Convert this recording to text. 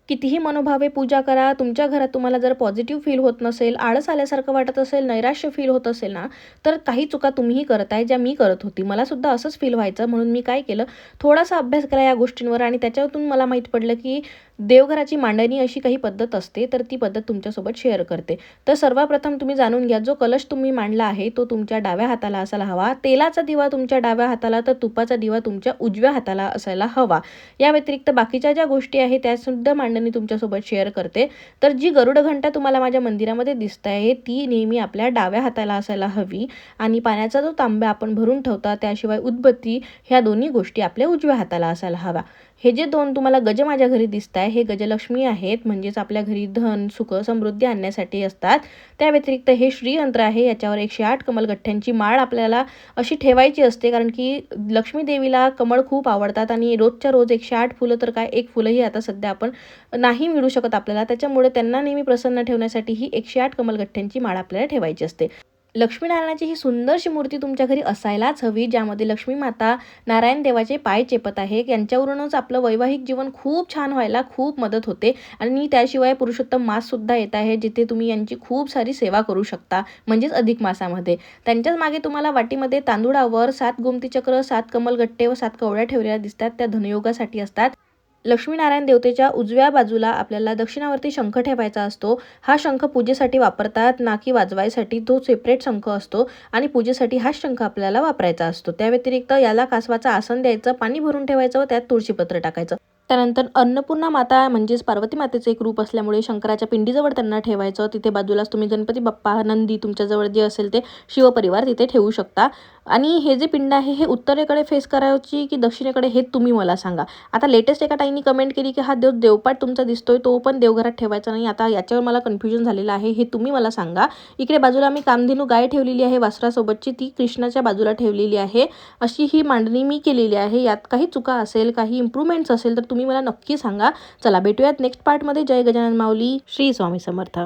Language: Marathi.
कितीही मनोभावे पूजा करा, तुमच्या घरात तुम्हाला जर पॉझिटिव्ह फील होत नसेल, आळस आल्यासारखं वाटत असेल, नैराश्य फील होत असेल ना, तर काही चुका तुम्हीही करताय ज्या मी करत होती. मला सुद्धा असंच फील व्हायचं. म्हणून मी काय केलं, थोडासा अभ्यास केला या गोष्टींवर आणि त्याच्यातून मला माहीत पडलं की देवघराची मांडणी अशी काही पद्धत असते, तर ती पद्धत तुमच्यासोबत शेअर करते. तर सर्वप्रथम तुम्ही जाणून घ्या, जो कलश तुम्ही मांडला आहे तो तुमच्या डाव्या हाताला असायला हवा. तेलाचा दिवा तुमच्या डाव्या हाताला, तर तुपाचा दिवा तुमच्या उजव्या हाताला असायला हवा. या व्यतिरिक्त बाकीच्या ज्या गोष्टी आहेत त्यासुद्धा मांडणी तुमच्यासोबत शेअर करते. तर जी गरुड घंटा तुम्हाला माझ्या मंदिरामध्ये दिसत आहे ती नेहमी आपल्या डाव्या हाताला असायला हवी आणि पाण्याचा जो तांब्या आपण भरून ठेवता, त्याशिवाय उदबत्ती, ह्या दोन्ही गोष्टी आपल्या उजव्या हाताला असायला हव्या. हे जे दोन तुम्हाला गज माझ्या घरी दिसत आहे हे गजलक्ष्मी आहेत, म्हणजेच आपल्या घरी धन सुख समृद्धी आणण्यासाठी असतात. त्या व्यतिरिक्त हे श्रीयंत्र आहे, याच्यावर 108 कमलगठ्ठ्यांची माळ आपल्याला अशी ठेवायची असते, कारण की लक्ष्मी देवीला कमळ खूप आवडतात आणि रोजच्या रोज 108 फुलं तर काय, एक फुलंही आता सध्या आपण नाही मिळू शकत आपल्याला. त्याच्यामुळे त्यांना नेहमी प्रसन्न ठेवण्यासाठी ही 108 कमलगठ्ठ्यांची माळ आपल्याला ठेवायची असते. लक्ष्मीनारायणाची ही सुंदरशी मूर्ती तुमच्या घरी असायलाच हवी, ज्यामध्ये लक्ष्मी माता नारायण देवाचे पाय चेपत आहे. यांच्यावरूनच आपलं वैवाहिक जीवन खूप छान व्हायला खूप मदत होते. आणि त्याशिवाय पुरुषोत्तम माससुद्धा येत आहे, जिथे तुम्ही यांची खूप सारी सेवा करू शकता, म्हणजेच अधिक मासामध्ये. त्यांच्याच मागे तुम्हाला वाटीमध्ये तांदूळावर 7 गोमती चक्र, 7 कमलगट्टे व 7 कवड्या ठेवलेल्या दिसतात, त्या धनयोगासाठी असतात. लक्ष्मीनारायण देवतेच्या उजव्या बाजूला आपल्याला दक्षिणावर्ती शंख ठेवायचा असतो. हा शंख पूजेसाठी वापरतात, ना की वाजवायसाठी. तो सेपरेट शंख असतो आणि पूजेसाठी हाच शंख आपल्याला वापरायचा असतो. त्या व्यतिरिक्त याला कासवाचं आसन द्यायचं, पाणी भरून ठेवायचं व त्यात तुळशीपत्र टाकायचं. त्यानंतर अन्नपूर्णा माता म्हणजेच पार्वती मातेचे एक रूप असल्यामुळे शंकराच्या पिंडीजवळ त्यांना ठेवायचं. तिथे बाजूलाच तुम्ही गणपती बाप्पा, नंदी, तुमच्याजवळ जे असेल ते शिवपरिवार तिथे ठेवू शकता. आणि हे जे पिंड आहे हे उत्तरेकडे फेस करायची की दक्षिणेकडे हे तुम्ही मला सांगा. आता लेटेस्ट एका ताईंनी कमेंट केली की हा देवपाट तुमचा दिसतोय तो पण देवघरात ठेवायचा नाही. आता याच्यावर मला कन्फ्युजन झालेलं आहे, हे तुम्ही मला सांगा. इकडे बाजूला मी कामधेनू गाय ठेवलेली आहे वासरासोबतची, ती कृष्णाच्या बाजूला ठेवलेली आहे. अशी ही मांडणी मी केलेली आहे. यात काही चुका असेल, काही इम्प्रूव्हमेंट्स असेल तर तुम्ही मला नक्की सांगा. चला भेटूयात नेक्स्ट पार्टमध्ये. जय गजानन माऊली. श्री स्वामी समर्थ.